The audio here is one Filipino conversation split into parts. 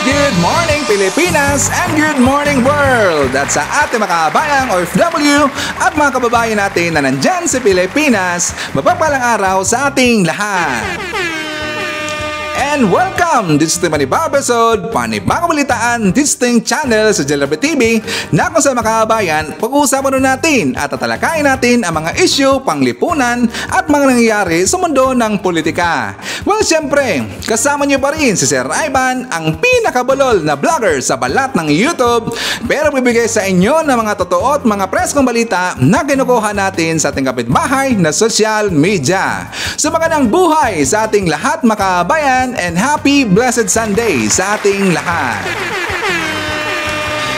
good morning Pilipinas and good morning world! At sa ating mga kabayang OFW at mga kababayan natin na nandyan sa Pilipinas, mapagpalang araw sa ating lahat! And welcome! This is the panibagong episode, panibagong balitaan, distinct channel sa Jelabet TV na kung sa mga kabayan, pag-uusapan natin at tatalakayin natin ang mga issue, panglipunan at mga nangyayari sa mundo ng politika. Well, syempre, kasama niyo pa rin si Sir Ivan, ang pinakabulol na vlogger sa balat ng YouTube, pero bibigay sa inyo ng mga totoo at mga preskong balita na kinukuha natin sa ating kapitbahay na social media. So magandang buhay sa ating lahat mga kabayan and happy blessed Sunday sa ating lahat.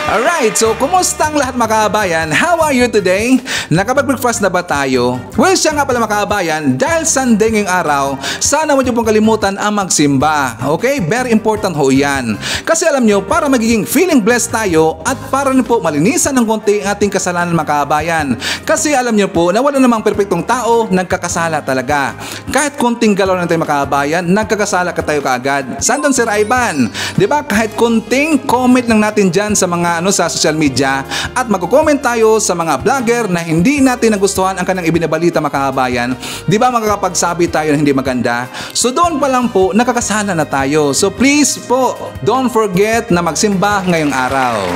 Alright, so kumusta ang lahat mga kabayan? How are you today? Nakapag-breakfast na ba tayo? Well, siya nga pala mga kabayan, dahil Sunday ngayong araw, sana huwag niyo pong kalimutan ang magsimba. Okay? Very important ho yan. Kasi alam niyo, para magiging feeling blessed tayo at para rin po malinisan ng konti ang ating kasalanan mga kabayan. Kasi alam niyo po na wala namang perpektong tao, nagkakasala talaga. Kahit konting galaw lang tayo mga kabayan, nagkakasala ka tayo kaagad. Saan doon Sir Ivan? Diba? Kahit konting comment lang natin dyan sa mga sa social media at magko-comment tayo sa mga vlogger na hindi natin nagustuhan ang kanilang ibinabalita mga kabayan, di ba makakapagsabi tayo na hindi maganda? So doon pa lang po nakakasala na tayo. So please po, don't forget na magsimba ngayong araw.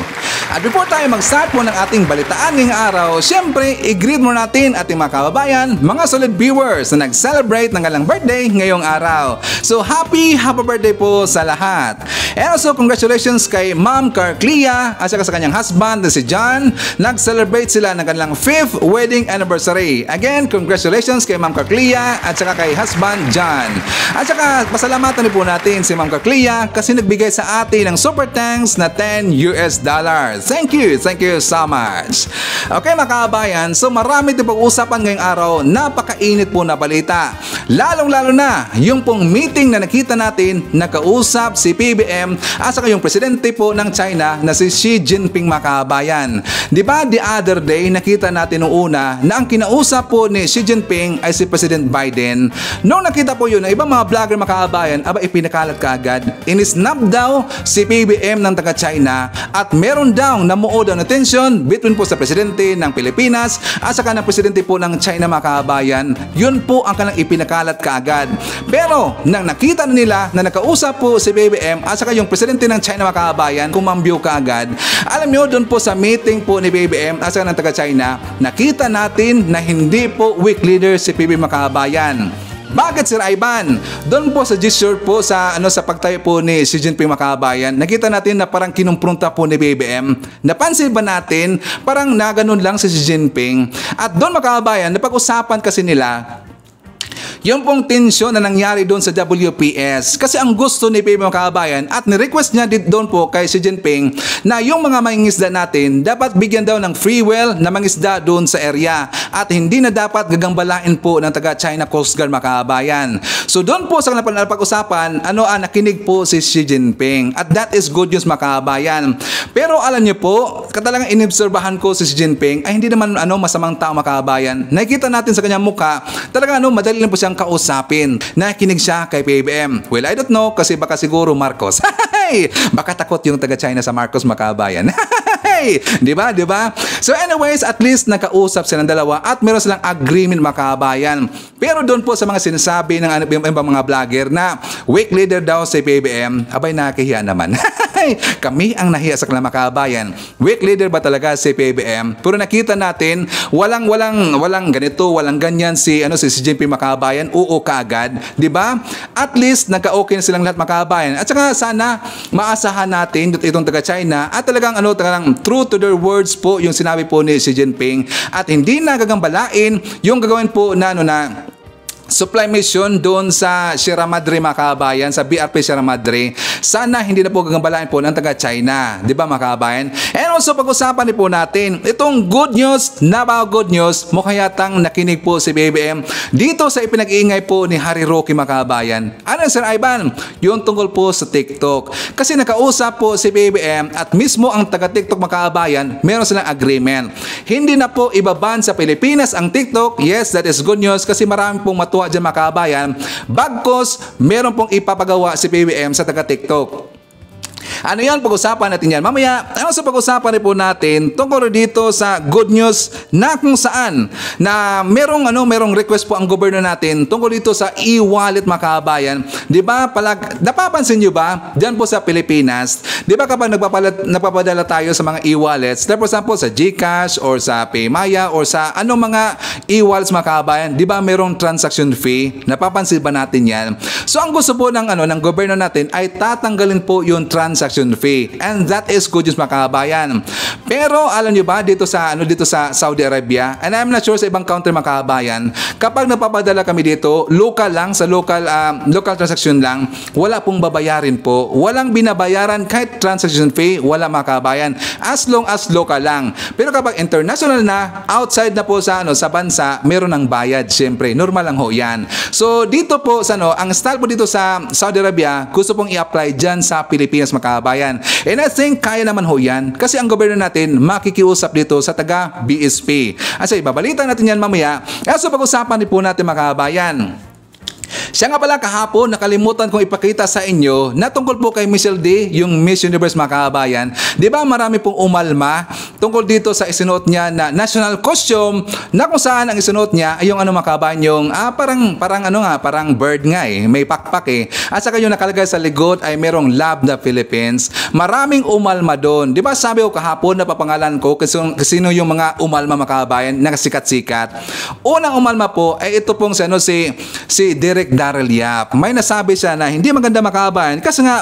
At before tayo mag-start po ng ating balitaan ngayong araw, syempre i-greet mo natin ating mga kababayan, mga solid viewers na nag-celebrate ng kanilang birthday ngayong araw. So happy birthday po sa lahat. And also congratulations kay Ma'am Carclia at saka sa kanyang husband na si John. Nag-celebrate sila ng kanilang 5th wedding anniversary. Again, congratulations kay Ma'am Carclia at saka kay husband John. At saka pasalamatan po natin si Ma'am Carclia kasi nagbigay sa atin ng super thanks na $10. Thank you so much. Okay mga kabayan, so marami din pag-uusapan ngayong araw, napakainit po na balita. Lalong-lalo na yung pong meeting na nakita natin, nakausap si PBM at saka yung presidente po ng China na si Xi Jinping mga kabayan. Di ba the other day nakita natin noong una na ang kinausap po ni Xi Jinping ay si President Biden. Noong nakita po yun, ang ibang mga vlogger mga kabayan, aba ipinakalat kaagad. Inisnap daw si PBM ng taga-China at meron daw namuo daw na tension between po sa presidente ng Pilipinas at saka ng presidente po ng China mga kabayan. Yun po ang kanilang ipinakalat kaagad. Pero nang nakita na nila na nakausap po si BBM at saka yung presidente ng China mga kabayan, kumambyo kaagad. Alam nyo, doon po sa meeting po ni BBM at saka ng taga-China, nakita natin na hindi po weak leader si PBM mga kabayan. Bakit Sir Ivan? Doon po sa gesture po sa pagtayo po ni Xi Jinping mga kabayan, nakita natin na parang kinumpronta po ni BBM. Napansin ba natin parang naganon lang si Xi Jinping? At doon mga kabayan, napag-usapan kasi nila yung pong tensyon na nangyari doon sa WPS. Kasi ang gusto ni PBM mga kabayan at ni-request niya doon po kay Xi Jinping na yung mga mangingisda natin dapat bigyan daw ng free well na mangisda doon sa area at hindi na dapat gagambalain po ng taga-China Coast Guard mga kabayan. So doon po sa pag-usapan, nakinig po si Xi Jinping at that is good news mga kabayan. Pero alam niyo po, katalagang inobserbahan ko si Xi Jinping ay hindi naman masamang tao mga kabayan. Nakikita natin sa kanyang mukha, talagang madali lang po siyang kausapin. Nakinig siya kay PBM. Well, I don't know kasi baka siguro Marcos. Baka takot yung taga-China sa Marcos makabayan. Di ba? So anyways, at least nakausap silang dalawa at meron silang agreement makabayan. Pero doon po sa mga sinasabi ng mga vlogger na weak leader daw si PBM, abay nakahiya naman. Kami ang nahiya sa kanila makabayan. Weak leader ba talaga si PBM? Pero nakita natin walang ganito, walang ganyan si Xi Jinping makabayan. Oo kaagad, 'di ba? At least nagka-okay na silang lahat makabayan. At saka sana maasahan natin itong taga-China at talagang true to their words po yung sinabi po ni Xi Jinping at hindi na gagambalain yung gagawin po na supply mission doon sa Sierra Madre mga kabayan, sa BRP Sierra Madre. Sana hindi na po gagambalain po ng taga-China, di ba mga kabayan? And also pag-usapan din po natin itong good news, good news, mukhang yatang nakinig po si BBM dito sa ipinag-iingay po ni Harry Roque mga kabayan. Ano Sir Ivan? Yung tungkol po sa TikTok. Kasi nakausap po si BBM at mismo ang taga-TikTok mga kabayan, meron silang agreement. Hindi na po ibaban sa Pilipinas ang TikTok. Yes, that is good news kasi marami pong matuwa dyan mga kabayan. Bagkos, meron pong ipapagawa si BBM sa taga-TikTok. Ano yan, pag-usapan natin yan. Mamaya, sa pag-usapan rin po natin tungkol dito sa good news na kung saan na merong request po ang gobyerno natin tungkol dito sa e-wallet mga kababayan. Di ba, napapansin nyo ba, dyan po sa Pilipinas, di ba kapag nagpapadala tayo sa mga e-wallets, for example sa GCash or sa Paymaya or sa anong mga e-wallets mga kababayan, di ba merong transaction fee? Napapansin ba natin yan? So ang gusto po ng gobyerno natin ay tatanggalin po yung transaction fee, and that is good news mga kababayan. Pero alam nyo ba dito sa Saudi Arabia, and I'm not sure sa ibang country mga kababayan, kapag napapadala kami dito local lang sa local transaction lang, wala pong babayarin po, walang binabayaran kahit transaction fee, wala mga kababayan, as long as local lang. Pero kapag international na, outside na po sa bansa, meron ng bayad, syempre normal lang ho yan. So dito po sa ang style po dito sa Saudi Arabia, gusto pong i-apply dyan sa Pilipinas mga kababayan. And I think kaya naman ho yan kasi ang gobyerno natin makikiusap dito sa taga BSP. Kasi ibabalita natin yan mamaya. So pag-usapan din po natin mga kababayan. Siya nga pala kahapon, nakalimutan kong ipakita sa inyo na tungkol po kay Michelle D, yung Miss Universe mga kababayan. Di ba marami pong umalma tungkol dito sa isinuot niya na national costume na kung saan ang isinuot niya ay yung mga kababayan yung parang bird nga may pakpak At saka yung nakalagay sa likod ay merong Love the Philippines. Maraming umalma doon. Di ba sabi ko kahapon na papangalan ko sino yung mga umalma mga kababayan na sikat-sikat. Unang umalma po ay ito pong si Derek Darrell Yap. May nasabi siya na hindi maganda mga kababayan kasi nga,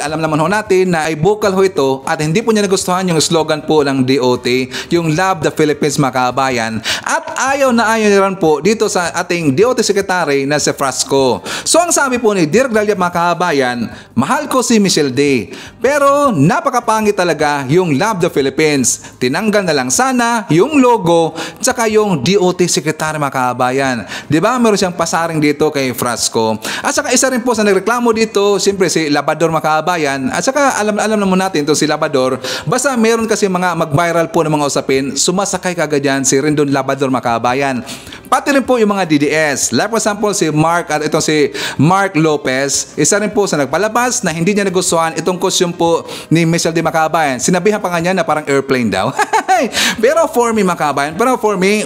alam naman ho natin na ay vocal ho ito at hindi po niya nagustuhan yung slogan po ng DOT, yung Love the Philippines mga kababayan. At ayaw na ayaw niya rin po dito sa ating DOT Secretary na si Frasco. So ang sabi po ni Derek Darrell Yap mga kababayan, mahal ko si Michelle D. Pero napakapangit talaga yung Love the Philippines. Tinanggal na lang sana yung logo tsaka yung DOT Secretary mga kababayan. Diba meron siyang pasaring dito kay Frasco. At saka isa rin po sa nagreklamo dito, siyempre si Labrador mga kababayan. At saka alam naman natin ito si Labrador. Basta meron kasi mga mag-viral po ng mga usapin, sumasakay kagad yan si Rendon Labrador mga kababayan. Pati rin po yung mga DDS. Like for example si Mark at itong si Mark Lopez, isa rin po sa nagpalabas na hindi niya nagustuhan itong costume po ni Michelle D mga kababayan. Sinabihan pa nga niya na parang airplane daw. Pero for me mga kababayan,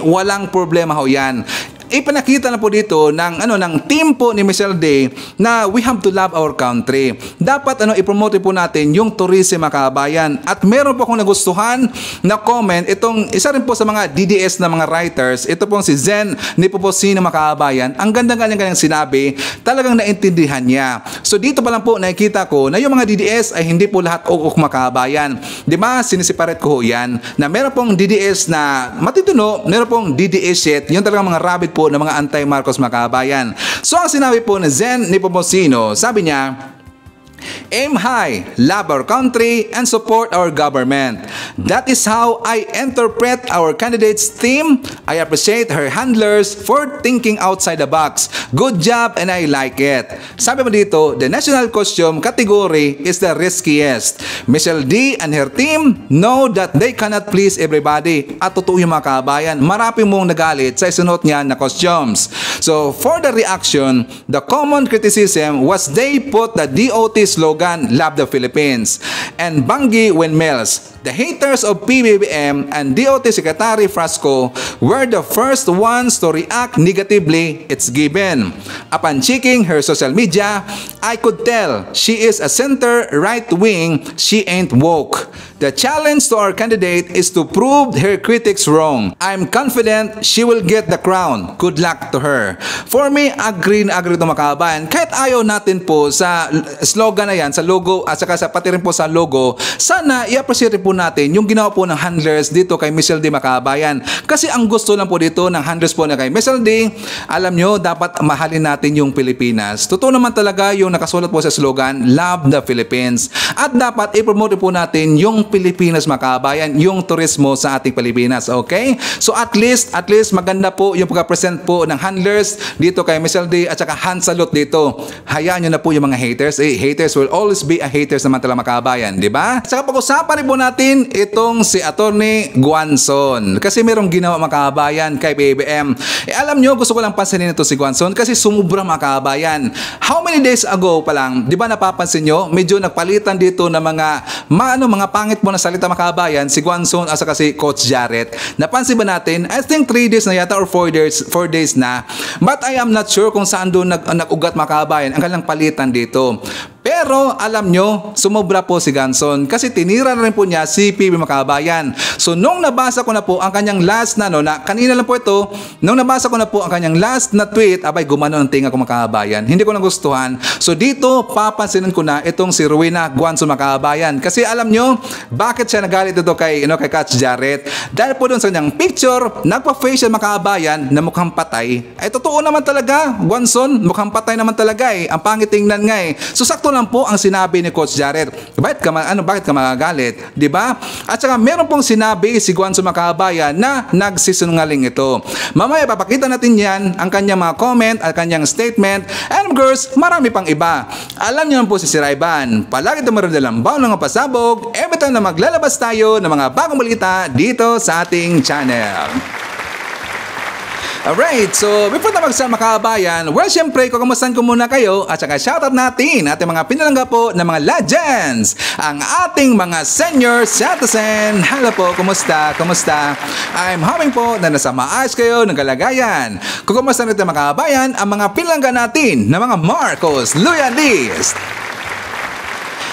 walang problema ho yan. Ipinakita na po dito ng team po ni Michelle D na we have to love our country. Dapat i-promote po natin yung tourism mga kababayan. At meron po akong nagustuhan na comment itong isa rin po sa mga DDS na mga writers. Ito pong si Zen Nipoposino mga kababayan. Ang ganda-ganda sinabi, talagang naintindihan niya. So dito pa lang po nakikita ko na yung mga DDS ay hindi po lahat ukok mga kababayan. Di ba? Sinisiparate ko yan na meron pong DDS na matitino, meron pong DDS shit, yung talagang mga rabbit po ng mga anti-Marcos mga kababayan. So ang sinabi po ni Zen Nipoposino, sabi niya, aim high, love our country, and support our government. That is how I interpret our candidate's theme. I appreciate her handlers for thinking outside the box. Good job and I like it. Sabi mo dito, the national costume category is the riskiest. Michelle D and her team know that they cannot please everybody. At totoo yung mga kabayan, marami mong nagalit sa isunod niya na costumes. So for the reaction, the common criticism was they put the DOT slogan, Love the Philippines, and Bangi Windmills. The haters of PBBM and DOT Secretary Frasco were the first ones to react negatively, it's given. Upon checking her social media, I could tell she is a center right wing, she ain't woke. The challenge to our candidate is to prove her critics wrong. I'm confident she will get the crown. Good luck to her. For me, agree to mga kababayan. Kahit ayaw natin po sa slogan na yan, sa logo, at saka pati rin po sa logo, sana i-appreciate po natin yung ginawa po ng handlers dito kay Michelle D mga kababayan. Kasi ang gusto lang po dito ng handlers po na kay Michelle D, alam nyo, dapat mahalin natin yung Pilipinas. Totoo naman talaga yung nakasulat po sa slogan, Love the Philippines. At dapat i-promote po natin yung Pilipinas mga kababayan, yung turismo sa ating Pilipinas. Okay? So at least maganda po yung pagka-present po ng handlers dito kay Miss LD at saka hand salute dito. Hayaan nyo na po yung mga haters. Haters will always be a haters naman talaga mga kababayan, di ba? At saka pag-usapan rin po natin itong si Attorney Guanzon. Kasi merong ginawa mga kababayan kay BBM. Alam nyo, gusto ko lang pansinin ito si Guanzon kasi sumubra mga kababayan. How many days ago pa lang, di ba napapansin nyo, medyo nagpalitan dito ng mga pangit mo na salita mga kababayan, si Guanzon at saka si Coach Jarrett. Napansin ba natin? I think 3 days na yata or 4 days na. But I am not sure kung saan doon nag-ugat mga kababayan ang kanilang palitan dito. Pero alam nyo, sumobra po si Guanzon kasi tinira na rin po niya si PB mga kababayan. So nung nabasa ko na po ang kanyang last na kanina lang po ito, nung nabasa ko na po ang kanyang last na tweet, abay gumano ang tinga ko mga kababayan. Hindi ko nagustuhan. So dito papansinin ko na itong si Rowena Guanzon mga kababayan. Kasi alam nyo, bakit siya nagalit ito kay Coach Jarrett? Dahil po doon sa kanyang picture, nagpa-facial mga kababayan na mukhang patay. Ay totoo naman talaga, Guanzon, mukhang patay naman talaga ang pangit tingnan nga So sakto lang po ang sinabi ni Coach Jarrett. Bakit ka magagalit? Diba? At saka meron pong sinabi si Guanzon mga kababayan na nagsisinungaling ito. Mamaya papakita natin yan, ang kanyang mga comment at kanyang statement. And of course, marami pang iba. Alam niyo po si Sir Ivan, palagi tumaroon ng pasabog every time na maglalabas tayo ng mga bagong balita dito sa ating channel. Alright, so before na magsama kabayan, well, syempre, kukumustahan ko muna kayo at saka shoutout natin ating mga pinalangga po ng mga legends, ang ating mga senior citizen. Hello po, kumusta? I'm hoping po na nasa maayos kayo ng kalagayan. Kukumustahan natin mga kabayan ang mga pinalangga natin ng mga Marcos Loyalist.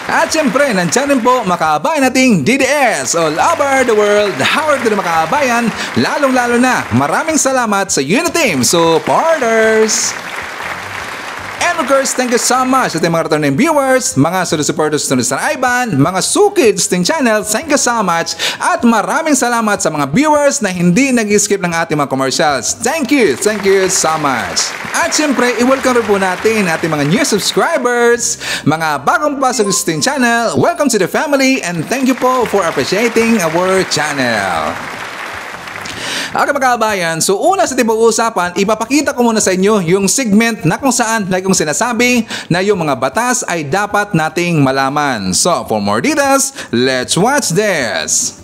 At syempre, nandiyan rin po makabayan nating DDS all over the world. Howard din makabayan, lalong-lalo na maraming salamat sa Uniteam supporters. And of course, thank you so much sa ating mga returning viewers, mga supporters to Sir Ivan, mga sukids ting channel, thank you so much. At maraming salamat sa mga viewers na hindi nag-skip ng ating mga commercials. Thank you so much. At syempre, i-welcome rin po natin ating mga new subscribers, mga bagong pasok sa ting channel. Welcome to the family and thank you po for appreciating our channel. Okay mga kababayan, so una sa ating pag-uusapan, ipapakita ko muna sa inyo yung segment na kung saan like kong sinasabi na yung mga batas ay dapat nating malaman. So for more details, let's watch this.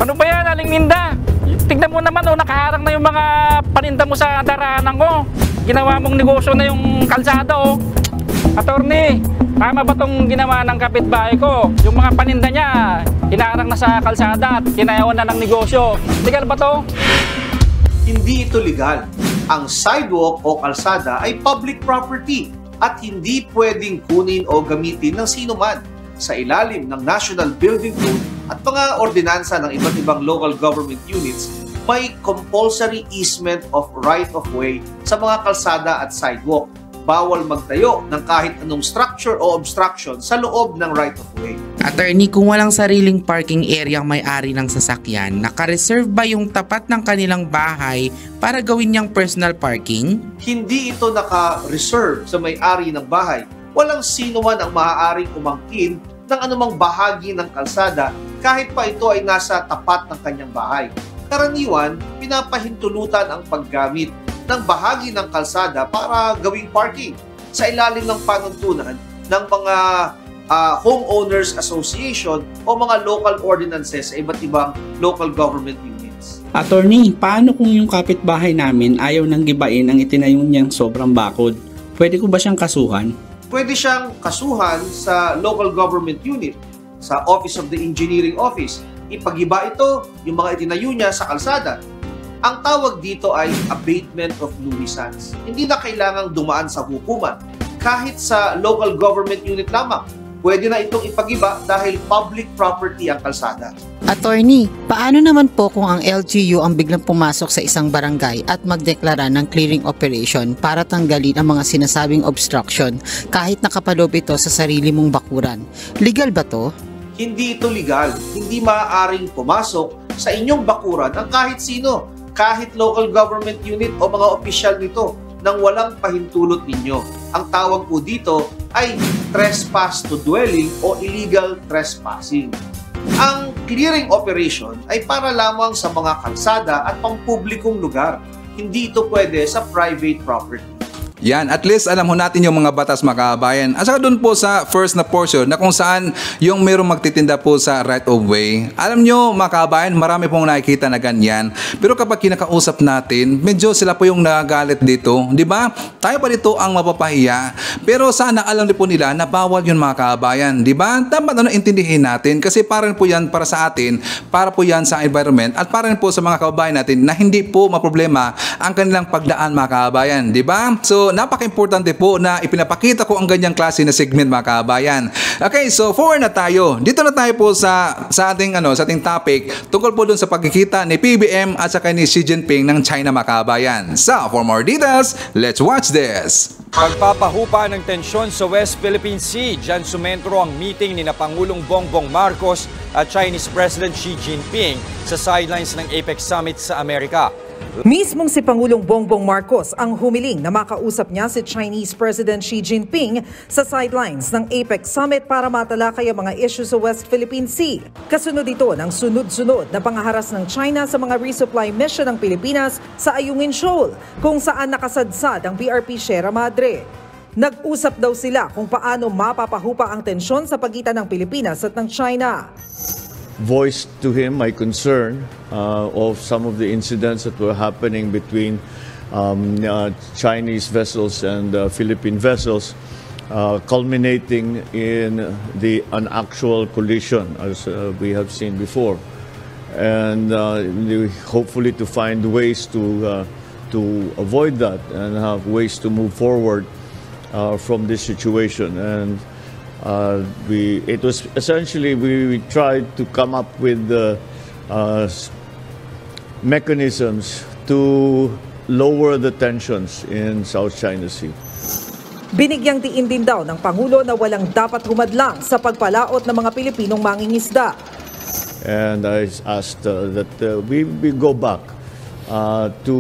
Ano ba yan, Aling Minda? Tignan mo naman, nakaharang na yung mga paninda mo sa daraanan ko. Ginawa mong negosyo na yung kalsada, Attorney, tama ba itong ginawa ng kapitbahay ko? Yung mga paninda niya, hinaharang na sa kalsada at kinayawan na ng negosyo. Legal ba to? Hindi ito legal. Ang sidewalk o kalsada ay public property at hindi pwedeng kunin o gamitin ng sino man. Sa ilalim ng National Building Code at mga ordinansa ng iba't ibang local government units, may compulsory easement of right-of-way sa mga kalsada at sidewalk. Bawal magtayo ng kahit anong structure o obstruction sa loob ng right-of-way. Attorney, kung walang sariling parking area ang may-ari ng sasakyan, naka-reserve ba yung tapat ng kanilang bahay para gawin niyang personal parking? Hindi ito naka-reserve sa may-ari ng bahay. Walang sino man ang maaaring umangkin ng anumang bahagi ng kalsada kahit pa ito ay nasa tapat ng kanyang bahay. Karaniwan, pinapahintulutan ang paggamit ng bahagi ng kalsada para gawing parking sa ilalim ng panuntunan ng mga homeowners association o mga local ordinances sa iba't ibang local government units. Attorney, paano kung yung kapitbahay namin ayaw nang gibain ang itinayo niyang sobrang bakod? Pwede ko ba siyang kasuhan? Pwede siyang kasuhan sa local government unit, sa Office of the Engineering Office. Ipag-iba ito, yung mga itinayo niya sa kalsada. Ang tawag dito ay abatement of nuisance. Hindi na kailangang dumaan sa hukuman. Kahit sa local government unit lamang, pwede na itong ipag-iba dahil public property ang kalsada. Attorney, paano naman po kung ang LGU ang biglang pumasok sa isang barangay at magdeklara ng clearing operation para tanggalin ang mga sinasabing obstruction kahit nakapaloob ito sa sarili mong bakuran? Legal ba to? Hindi ito legal. Hindi maaaring pumasok sa inyong bakuran ang kahit sino, kahit local government unit o mga opisyal nito nang walang pahintulot ninyo. Ang tawag po dito ay trespass to dwelling o illegal trespassing. Ang clearing operation ay para lamang sa mga kalsada at pampublikong lugar. Hindi ito pwede sa private property. Yan, at least alam ho natin yung mga batas mga kabayan. At saka doon po sa first na portion na kung saan yung mayroong magtitinda po sa right of way. Alam nyo mga kabayan, marami pong nakikita na ganyan. Pero kapag kinakausap natin, medyo sila po yung nagagalit dito. Di ba? Tayo pa dito ang mapapahiya. Pero sana alam din po nila na bawal yun mga kabayan. Di ba? Dapat intindihin natin kasi para po yan para sa atin, para po yan sa environment at para po sa mga kababayan natin na hindi po maproblema ang kanilang pagdaan mga kabayan. Di ba? So, napaka-importante po na ipinapakita ko ang ganyang klase na segment mga kabayan. Okay, so forward na tayo. Dito na tayo po sa ating sa ating topic tungkol po dun sa pagkikita ni PBBM at saka ni Xi Jinping ng China mga kabayan. So, for more details, let's watch this. Pagpapahupa ng tensyon sa West Philippine Sea, dyan sumentro ang meeting ni Pangulong Bongbong Marcos at Chinese President Xi Jinping sa sidelines ng APEC Summit sa Amerika. Mismong si Pangulong Bongbong Marcos ang humiling na makausap niya si Chinese President Xi Jinping sa sidelines ng APEC Summit para matalakay ang mga issue sa West Philippine Sea. Kasunod ito ng sunod-sunod na pangaharas ng China sa mga resupply mission ng Pilipinas sa Ayungin Shoal, kung saan nakasadsad ang BRP Sierra Madre. Nag-usap daw sila kung paano mapapahupa ang tensyon sa pagitan ng Pilipinas at ng China. Voiced to him my concern of some of the incidents that were happening between Chinese vessels and Philippine vessels, culminating in an actual collision as we have seen before, and hopefully to find ways to avoid that and have ways to move forward from this situation. And it was essentially we tried to come up with mechanisms to lower the tensions in South China Sea. Binigyang diin din daw ng Pangulo na walang dapat humadlang sa pagpalaot ng mga Pilipinong mangingisda. And I asked that we go back to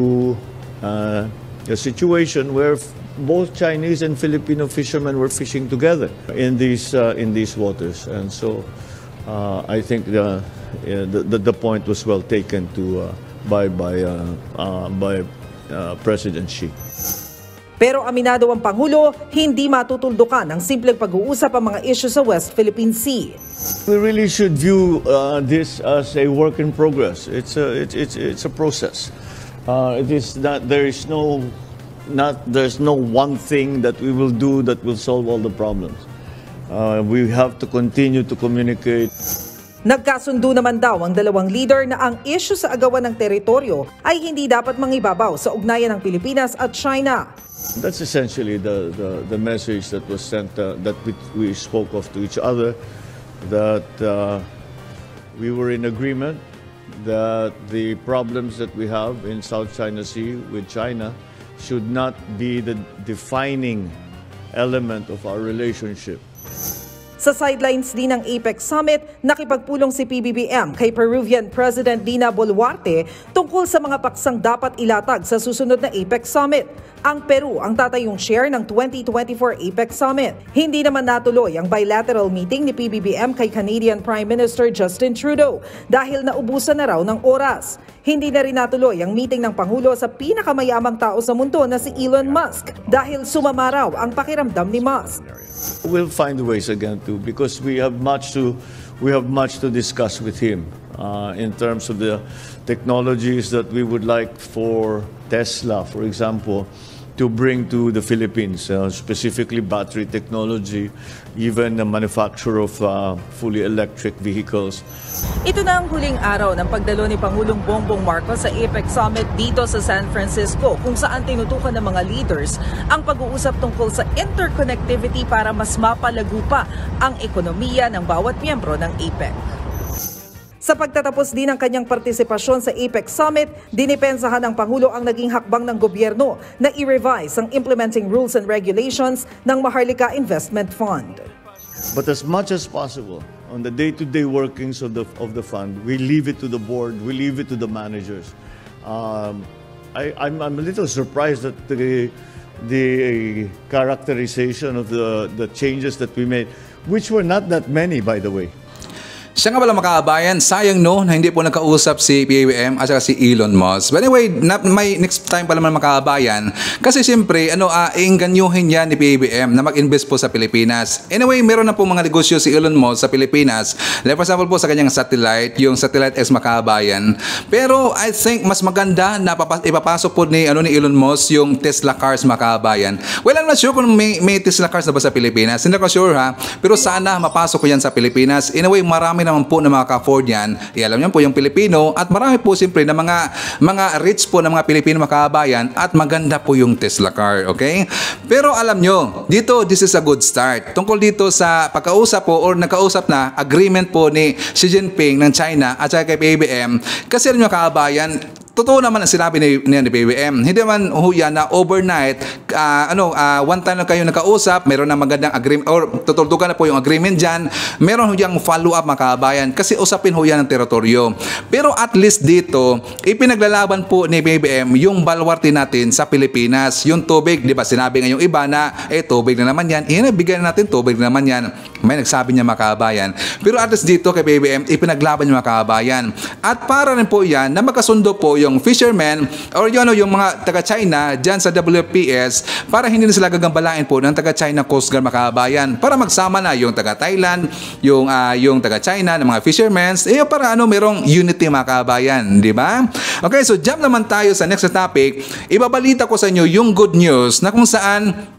a situation where both Chinese and Filipino fishermen were fishing together in these waters, and so I think the point was well taken by President Xi. Pero aminado ang Pangulo, hindi matutuldukan ng simpleng pag-uusap ang mga issue sa West Philippine Sea. We really should view this as a work in progress. It's a process. It is not. There's no one thing that we will do that will solve all the problems. We have to continue to communicate. Nagkasundo naman daw ang dalawang leader na ang issue sa agawan ng teritoryo ay hindi dapat mangibabaw sa ugnayan ng Pilipinas at China. That's essentially the message that was sent, that we spoke of to each other, that we were in agreement that the problems that we have in South China Sea with China should not be the defining element of our relationship. Sa sidelines din ng APEC Summit, nakipagpulong si PBBM kay Peruvian President Dina Boluarte tungkol sa mga paksang dapat ilatag sa susunod na APEC Summit. Ang Peru ang tatayong chair ng 2024 APEC Summit. Hindi naman natuloy ang bilateral meeting ni PBBM kay Canadian Prime Minister Justin Trudeau dahil naubusan na raw ng oras. Hindi na rin natuloy ang meeting ng Pangulo sa pinakamayamang tao sa mundo na si Elon Musk dahil sumama raw ang pakiramdam ni Musk. We'll find ways again too, because we have much to discuss with him in terms of the technologies that we would like for Tesla, for example, to bring to the Philippines, specifically battery technology, even the manufacture of fully electric vehicles. Ito na ang huling araw ng pagdalo ni Pangulong Bongbong Marcos sa APEC Summit dito sa San Francisco, kung saan tinutukan ng mga leaders ang pag-uusap tungkol sa interconnectivity para mas mapalago pa ang ekonomiya ng bawat miyembro ng APEC. Sa pagtatapos din ng kanyang partisipasyon sa APEC Summit, dinipensahan ng Pangulo ang naging hakbang ng gobyerno na i-revise ang implementing rules and regulations ng Maharlika Investment Fund. But as much as possible, on the day-to-day workings of the fund, we leave it to the board, we leave it to the managers. I'm a little surprised that the characterization of the changes that we made, which were not that many, by the way. Siya nga pala makaabayan, sayang no na hindi po nakausap si PBBM at saka si Elon Musk. But anyway, may next time pala naman makaabayan kasi siyempre iinganyuhin niya ni PBBM na mag-invest po sa Pilipinas. Anyway, meron na po mga negosyo si Elon Musk sa Pilipinas. Like for example po sa kanyang satellite, yung Satellite X makaabayan. Pero I think mas maganda na ipapasok po ni Elon Musk yung Tesla cars makaabayan. Well, I'm not sure kung may Tesla cars na ba sa Pilipinas. Hindi ko sure ha. Pero sana mapasok ko yan sa Pilipinas. Anyway, marami naman po na makaka-afford yan. Alam niyo po yung Pilipino at marami po siyempre na mga rich po na mga Pilipino makakabayan at maganda po yung Tesla car, okay? Pero alam nyo, dito this is a good start. Tungkol dito sa pagkausap po or nakausap na agreement po ni Xi Jinping ng China at saka kay PBBM kasi alam nyo makakabayan, totoo naman ang sinabi ni PBBM. Hindi naman huya na overnight, one time lang kayo nakausap, meron na magandang agreement, or tutuldugan na po yung agreement dyan, meron huyang follow-up makabayan kasi usapin huya ng teritoryo. Pero at least dito, ipinaglalaban po ni PBBM yung balwarte natin sa Pilipinas. Yung tubig, di ba sinabi ngayong iba na, tubig na naman yan, bigyan natin tubig na naman yan. May nagsabi niya makabayan. Pero at least dito kay PBBM, ipinaglaban niya makabayan. At para rin po yan na magkasundo po yung fishermen or yung mga taga-China dyan sa WPS para hindi na sila gagambalain po ng taga-China Coast Guard makabayan para magsama na yung taga-Thailand, yung taga-China ng mga fishermen, para merong unity makabayan, di ba? Okay, so jump naman tayo sa next topic. Ibabalita ko sa inyo yung good news na kung saan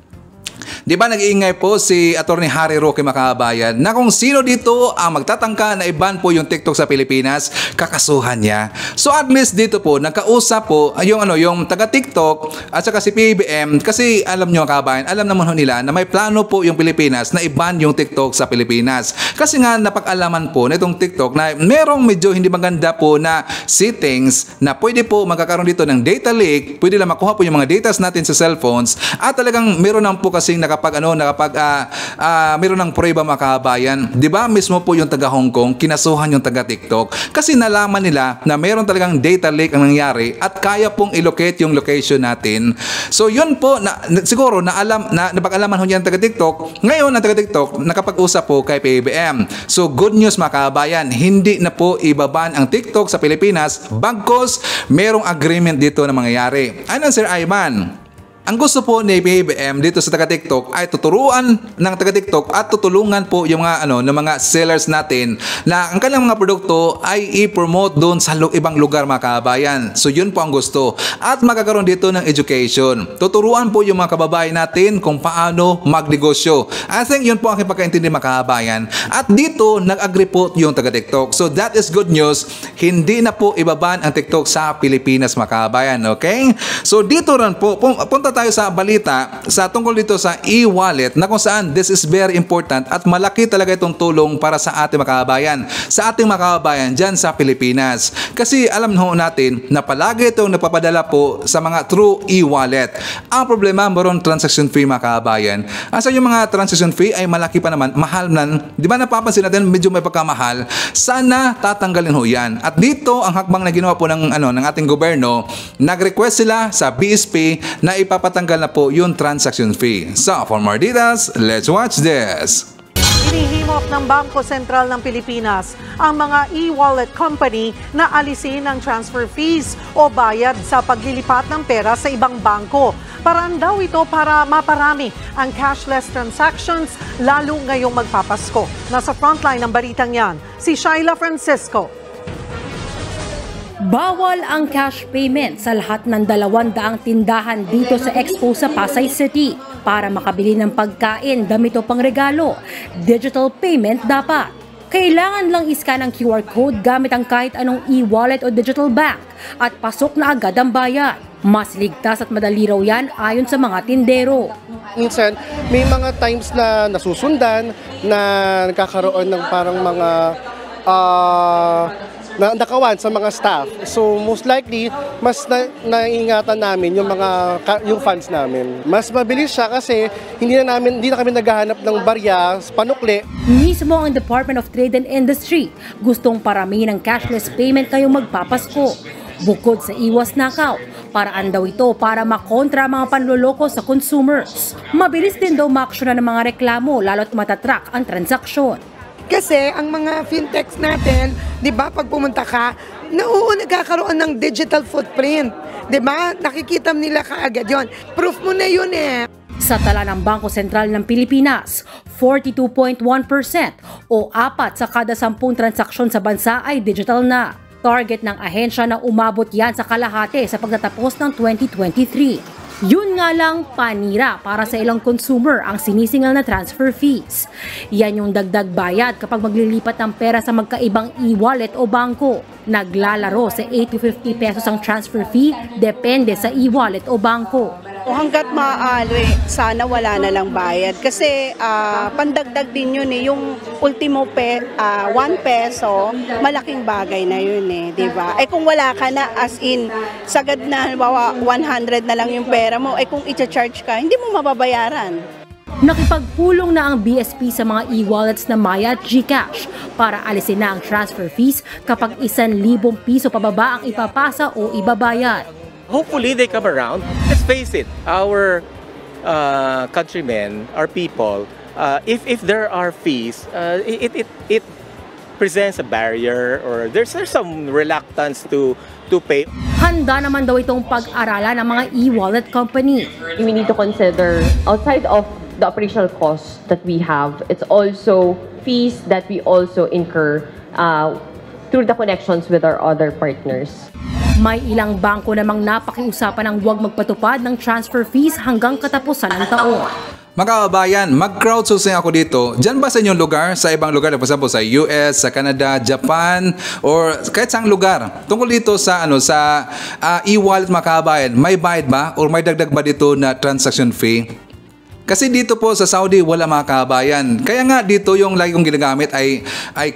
di ba nag-iingay po si Attorney Harry Roque makabayan na kung sino dito ang magtatangka na i-ban po yung TikTok sa Pilipinas, kakasuhan niya. So at least dito po nagkausap po yung taga-TikTok at saka si PBBM kasi alam nyo makabayan, alam naman nila na may plano po yung Pilipinas na i-ban yung TikTok sa Pilipinas. Kasi nga napag-alaman po na itong TikTok na merong medyo hindi maganda po na settings na pwede po magkakaroon dito ng data leak, pwede lang makuha po yung mga data natin sa cellphones at talagang meron lang po kasing meron ng prueba makabayan. Di ba mismo po yung taga Hong Kong kinasuhan yung taga TikTok kasi nalaman nila na meron talagang data leak ang nangyari at kaya pong i-locate yung location natin. So yun po siguro napag-alaman ho niyan taga TikTok. Ngayon ang taga TikTok nakapag-usap po kay PBBM. So good news makabayan, hindi na po ibaban ang TikTok sa Pilipinas bagkos merong agreement dito na mangyayari. Ano Sir Ayman? Ang gusto po ni PBBM dito sa taga-TikTok ay tuturuan ng taga-TikTok at tutulungan po yung mga ng mga sellers natin na ang kanilang mga produkto ay i-promote doon sa ibang lugar mga kababayan. So yun po ang gusto. At magkakaroon dito ng education. Tuturuan po yung mga kababayan natin kung paano magnegosyo. I think yun po ang pagkaintindi mga kababayan. At dito nag-agree po yung taga-TikTok. So that is good news. Hindi na po ibaban ang TikTok sa Pilipinas mga kababayan. Okay? So dito rin po, punta tayo sa balita sa tungkol dito sa e-wallet na kung saan this is very important at malaki talaga itong tulong para sa ating makababayan, sa ating makababayan dyan sa Pilipinas. Kasi alam natin na palagi itong napapadala po sa mga true e-wallet. Ang problema, meron transaction fee makababayan. Asa yung mga transaction fee ay malaki pa naman, mahal nan. Di ba napapansin natin medyo may pagkamahal? Sana tatanggalin ho yan. At dito ang hakbang na ginawa po ng ating gobyerno, nag-request sila sa BSP na ipapatanggal na po yung transaction fee. So, for more details, let's watch this. Hinihimok ng Bangko Sentral ng Pilipinas ang mga e-wallet company na alisin ang transfer fees o bayad sa paglilipat ng pera sa ibang bangko. Paraan daw ito para maparami ang cashless transactions lalo ngayong magpapasko. Nasa frontline ng balitang yan, si Shaila Francisco. Bawal ang cash payment sa lahat ng 200 tindahan dito sa Expo sa Pasay City. Para makabili ng pagkain, damit o pangregalo, digital payment dapat. Kailangan lang iscan ang QR code gamit ang kahit anong e-wallet o digital bank at pasok na agad ang bayad. Mas ligtas at madali raw yan ayon sa mga tindero. Minsan, may mga times na nasusundan na nagkakaroon ng parang mga nakawan sa mga staff. So most likely, mas naiingatan namin yung funds namin. Mas mabilis siya kasi hindi na kami naghahanap ng barya, panukli. Mismo ang Department of Trade and Industry gustong paramihin ng cashless payment kayong magpapasko. Bukod sa iwas knockout, Paraan daw ito para makontra mga panloloko sa consumers. Mabilis din daw maaksyonan ng mga reklamo lalo't matatrack ang transaksyon. Kasi ang mga fintechs natin, 'di ba, pag pumunta ka, nagkakaroon ng digital footprint. 'Di ba? Nakikita nila kaagad 'yon. Proof mo na 'yun eh. Sa tala ng Bangko Sentral ng Pilipinas, 42.1% o 4 sa kada 10 transaksyon sa bansa ay digital na. Target ng ahensya na umabot yan sa kalahati sa pagtatapos ng 2023. Yun nga lang, panira para sa ilang consumer ang sinisingal na transfer fees. Yan yung dagdag bayad kapag maglilipat ng pera sa magkaibang e-wallet o bangko. Naglalaro sa 8 to 50 pesos ang transfer fee, depende sa e-wallet o bangko. O hanggat maaari, sana wala na lang bayad. Kasi pandagdag din yun eh. Yung ultimo 1 peso, malaking bagay na yun eh. Diba? Eh kung wala ka na, as in, sagad na, halimbawa 100 na lang yung pera mo, eh kung i-charge ka, hindi mo mababayaran. Nakipagpulong na ang BSP sa mga e-wallets na Maya at GCash para alisin na ang transfer fees kapag 1,000 piso pababa ang ipapasa o ibabayad. Hopefully they come around. Let's face it, our countrymen, our people, if there are fees, it presents a barrier or there's some reluctance to pay. Handa naman daw itong pag-aralan ng mga e-wallet company. We need to consider outside of the operational costs that we have, it's also fees that we also incur through the connections with our other partners. May ilang bangko namang napakiusapan ng huwag magpatupad ng transfer fees hanggang katapusan ng taon. Mga kababayan, mag-crowdsourcing ako dito. Diyan ba sa inyong lugar? Sa ibang lugar, for example, sa US, sa Canada, Japan, or kahit saang lugar? Tungkol dito sa e-wallet, mga kababayan, may bayad ba? Or may dagdag ba dito na transaction fee? Kasi dito po sa Saudi, wala mga kabayan. Kaya nga dito yung lagi kong ginagamit ay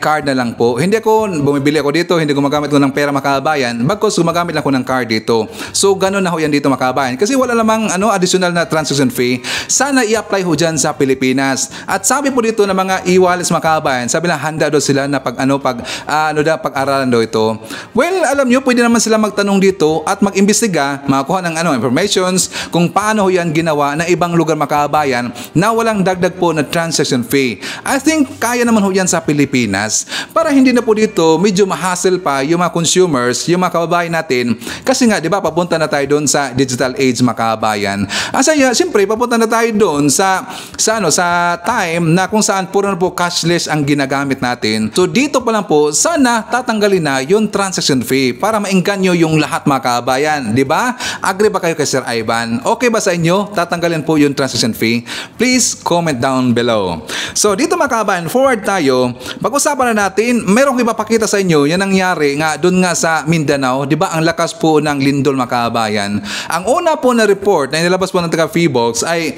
card na lang po. Hindi ako, bumibili ako dito, hindi gumagamit ko ng pera mga kabayan. Bagkos gumagamit lang ako ng card dito. So ganun na ho yan dito mga kabayan. Kasi wala namang additional na transaction fee. Sana i-apply ho dyan sa Pilipinas. At sabi po dito ng mga e-wallets mga kabayan, sabi lang handa daw sila na pag-aralan daw ito. Well, alam nyo, pwede naman sila magtanong dito at mag-imbestiga, makakuha ng informations kung paano ho yan ginawa na ibang lugar mga kabayan na walang dagdag po na transaction fee. I think kaya naman ho yan sa Pilipinas para hindi na po dito medyo ma-hassle pa yung mga consumers, yung mga kababayan natin. Kasi nga, di ba, papunta na tayo doon sa digital age mga kababayan. Asaya, siyempre, papunta na tayo doon sa time na kung saan puro na po cashless ang ginagamit natin. So dito pa lang po, sana tatanggalin na yung transaction fee para maingganyo yung lahat mga kababayan. Di ba? Agree ba kayo kay Sir Ivan? Okay ba sa inyo? Tatanggalin po yung transaction fee? Please comment down below. So dito mga kababayan, forward tayo. Pag-usapan na natin, merong ipapakita sa inyo yan nangyari nga doon nga sa Mindanao. Di ba ang lakas po ng lindol mga kababayan? Ang una po na report na inilabas po ng taga Feebox ay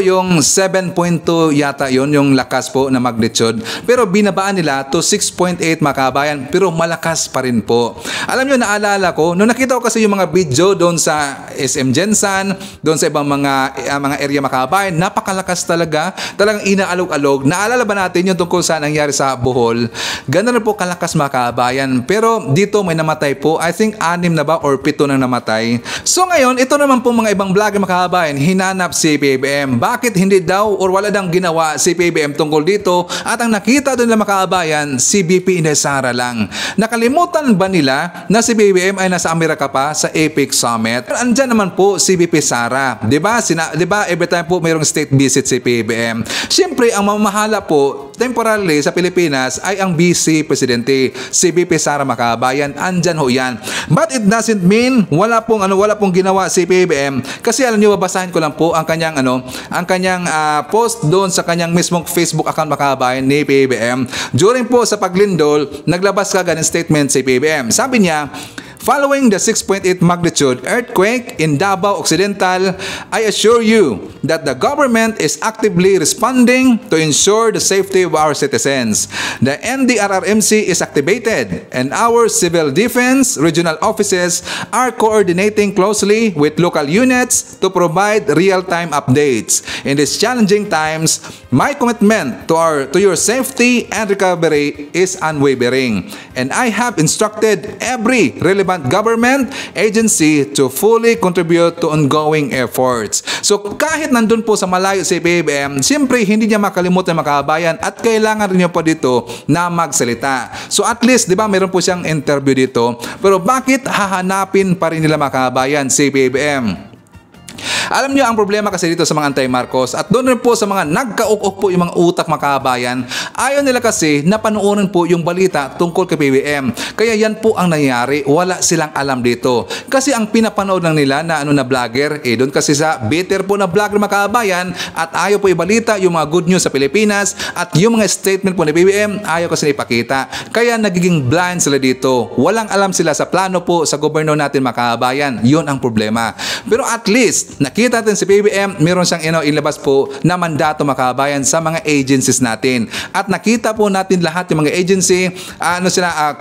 yung 7.2 yata yon yung lakas po na magnitude. Pero binabaan nila to 6.8 mga kababayan, pero malakas pa rin po. Alam nyo, naalala ko, nung nakita ko kasi yung mga video doon sa SM Jensen, doon sa ibang mga area mga kababayan, napakalakas talaga, talagang inaalog-alog. Naalala ba natin yung tungkol sa nangyari sa Bohol? Ganda rin po kalakas mga kababayan. Pero dito may namatay po, I think 6 na ba or 7 na namatay. So ngayon, ito naman po mga ibang vlogger mga kababayan, hinanap si PBBM. Bakit hindi daw or wala daw ginawa si PBBM tungkol dito? At ang nakita doon ng mga kababayan, si BP Inday Sara lang. Nakalimutan ba nila na si PBBM ay nasa Amerika pa sa APEC Summit? Pero andyan naman po si BP Sara. Diba? Diba every time po mayroong state visit si PBBM. Siyempre, ang mamahala po temporarily sa Pilipinas ay ang BC Presidente, si BP Sara mga kababayan. Andyan ho yan. But it doesn't mean wala pong ginawa si PBBM. Kasi alam niyo, babasahin ko lang po ang kanyang post doon sa kanyang mismong Facebook account mga kababayan ni PBBM. During po sa paglindol, naglabas kagad ng statement si PBBM. Sabi niya, following the 6.8 magnitude earthquake in Davao Occidental, I assure you that the government is actively responding to ensure the safety of our citizens. The NDRRMC is activated and our civil defense regional offices are coordinating closely with local units to provide real-time updates. In these challenging times, my commitment to your safety and recovery is unwavering, and I have instructed every relevant want government agency to fully contribute to ongoing efforts. So kahit nandun po sa malayo si PBBM, siyempre hindi niya makalimutan mga kababayan at kailangan rin niya po dito na magsalita. So at least, di ba, meron po siyang interview dito. Pero bakit hahanapin pa rin nila mga kababayan si PBBM? Alam niyo ang problema kasi dito sa mga anti-Marcos at doon rin po sa mga nagkaukok po yung mga utak mga kababayan, ayaw nila kasi na panoorin po yung balita tungkol kay PBBM. Kaya yan po ang nangyayari, wala silang alam dito. Kasi ang pinapanood lang nila na na vlogger, doon kasi sa bitter po na vlogger mga kababayan at ayaw po ibalita yung mga good news sa Pilipinas at yung mga statement po ni PBBM, ayaw kasi ipakita. Kaya nagiging blind sila dito. Walang alam sila sa plano po sa gobyerno natin mga kababayan. Yun ang problema. Pero at least, nakita natin si PBBM, meron siyang inilabas po na mandato mga kababayan sa mga agencies natin. At nakita po natin lahat yung mga agency,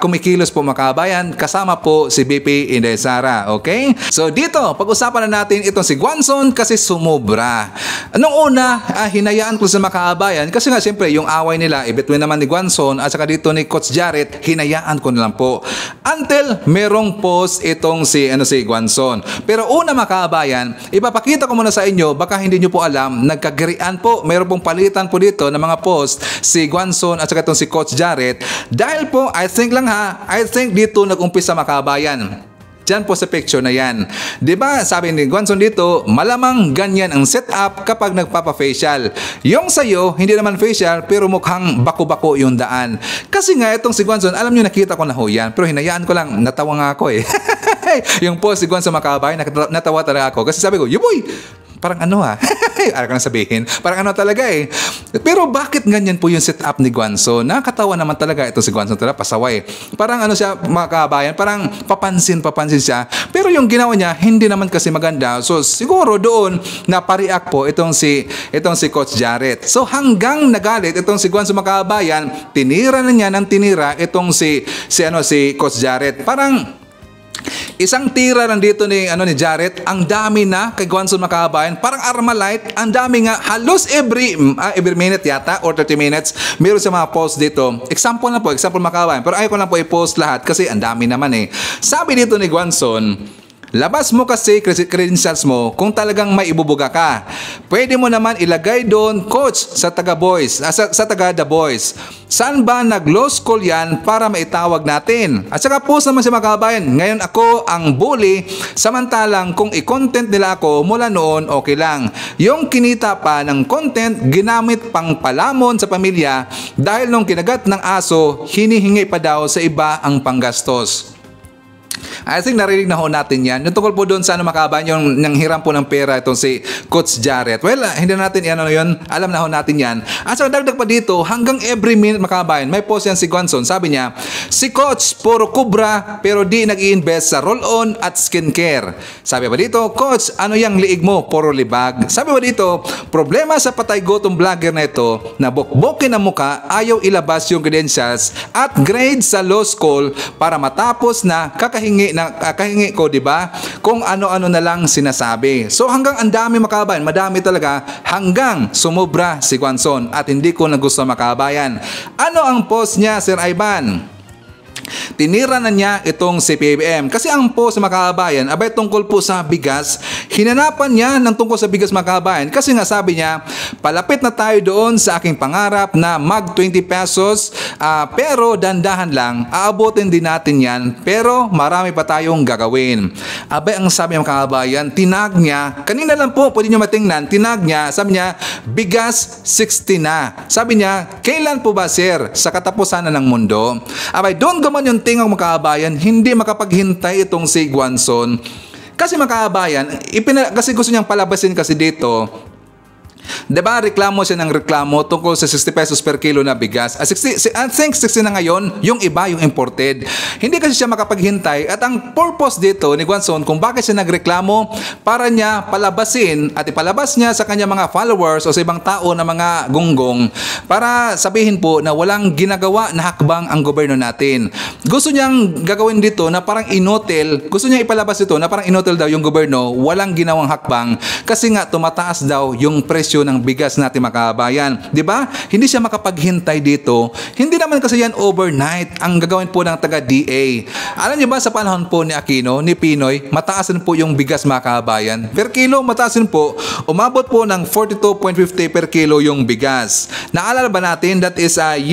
kumikilos po mga kababayan, kasama po si BP Inday Sara. Okay? So dito, pag-usapan na natin itong si Guanzon kasi sumobra. Nung una, hinayaan ko sa mga kababayan kasi nga siyempre yung away nila, between naman ni Guanzon at saka dito ni Coach Jarrett, hinayaan ko na lang po. Until merong post itong si Guanzon. Pero una mga kababayan, ipapakita ko muna sa inyo, baka hindi nyo po alam, nagkagirian po, mayroon pong palitan po dito ng mga post si Guanzon at saka itong si Coach Jarrett. Dahil po, I think dito nag-umpisa mga kababayan. Diyan po sa picture na yan. Diba, sabi ni Guanzon dito, malamang ganyan ang setup kapag nagpapa-facial. Yung sayo, hindi naman facial, pero mukhang bako-bako yung daan. Kasi nga, itong si Guanzon, alam nyo, nakita ko na ho yan, pero hinayaan ko lang, natawa nga ako eh. Yung post si Guanzon mga kababayan, natawa talaga ako. Kasi sabi ko, yuboy! Parang ayaw ka na sabihin. Parang talaga eh. Pero bakit ganyan po yung setup ni Guanzon? Nakakatawa naman talaga ito si Guanzon talaga, pasaway. Parang siya mga kababayan, parang papansin siya. Pero yung ginawa niya, hindi naman kasi maganda. So siguro doon napariak po itong si Coach Jarrett. So hanggang nagalit itong si Guanzon mga kababayan, tinira na niya ng tinira itong si Coach Jarrett. Parang isang tira lang dito ni Jarrett, ang dami na kay Guanzon mga kababayan, parang Armalite, ang dami nga, halos every minute yata or 30 minutes, meron sa mga post dito. Example mga kababayan, pero ayaw ko lang po i-post lahat kasi ang dami naman eh. Sabi dito ni Guanzon, labas mo kasi credentials mo kung talagang may ibubuga ka. Pwede mo naman ilagay doon, coach, sa taga-boys, sa taga-The Boys. Saan ba nag-law school yan para maitawag natin? At saka post naman si mga kababayan, ngayon ako ang bully, samantalang kung i-content nila ako mula noon, okay lang. Yung kinita pa ng content, ginamit pang palamon sa pamilya dahil nung kinagat ng aso, hinihingi pa daw sa iba ang panggastos. I think narinig na ho natin yan. Yung tungkol po doon sa makabayan, yung hiram po ng pera itong si Coach Jarrett. Well, hindi na natin yun. Alam na ho natin yan. At saka dagdag pa dito, hanggang every minute makabayan, may post yan si Guanzon. Sabi niya, si Coach puro kubra pero di nag-i-invest sa roll-on at skincare. Sabi ba dito, Coach, ano yung liig mo? Puro libag. Sabi ba dito, problema sa patay gotong vlogger na ito, na bukbokin ang muka, ayaw ilabas yung credentials at grades sa law school para matapos na kakahingi ko, di ba? Kung ano-ano na lang sinasabi. So hanggang ang dami makabayan, madami talaga, hanggang sumobra si Guanzon at hindi ko nagusto makabayan. Ano ang post niya, Sir Ivan? Tinira na niya itong si PBBM. Kasi ang post sa makabayan, abay tungkol po sa bigas, hinanapan niya ng tungkol sa bigas makabayan. Kasi nga sabi niya, palapit na tayo doon sa aking pangarap na mag 20 pesos, pero dandahan lang, aabutin din natin yan, pero marami pa tayong gagawin. Abay ang sabi ng makabayan, tinag niya, kanina lang po, pwede niyo matingnan, tinag niya, sabi niya, bigas 60 na. Sabi niya, kailan po ba sir, sa katapusan na ng mundo? Abay, doon gaman yung tingang makabayan, hindi makapaghintay itong si Guanzon. Kasi makabayan, kasi gusto niyang palabasin kasi dito. Diba, reklamo siya ng reklamo tungkol sa 60 pesos per kilo na bigas. I think 60 na ngayon, yung iba, yung imported. Hindi kasi siya makapaghintay. At ang purpose dito ni Guanzon, kung bakit siya nagreklamo, para niya palabasin at ipalabas niya sa kanya mga followers o sa ibang tao na mga gunggong para sabihin po na walang ginagawa na hakbang ang gobyerno natin. Gusto niyang gagawin dito na parang inotel, gusto niya ipalabas dito na parang inotel daw yung gobyerno, walang ginawang hakbang kasi nga tumataas daw yung presyo presyo ng bigas natin mga kababayan. Di ba? Hindi siya makapaghintay dito. Hindi naman kasi yan overnight ang gagawin po ng taga-DA. Alam niyo ba sa panahon po ni Aquino, ni Pinoy, mataas din po yung bigas mga kababayan. Per kilo, mataas din po. Umabot po ng 42.50 per kilo yung bigas. Naalala ba natin that is 9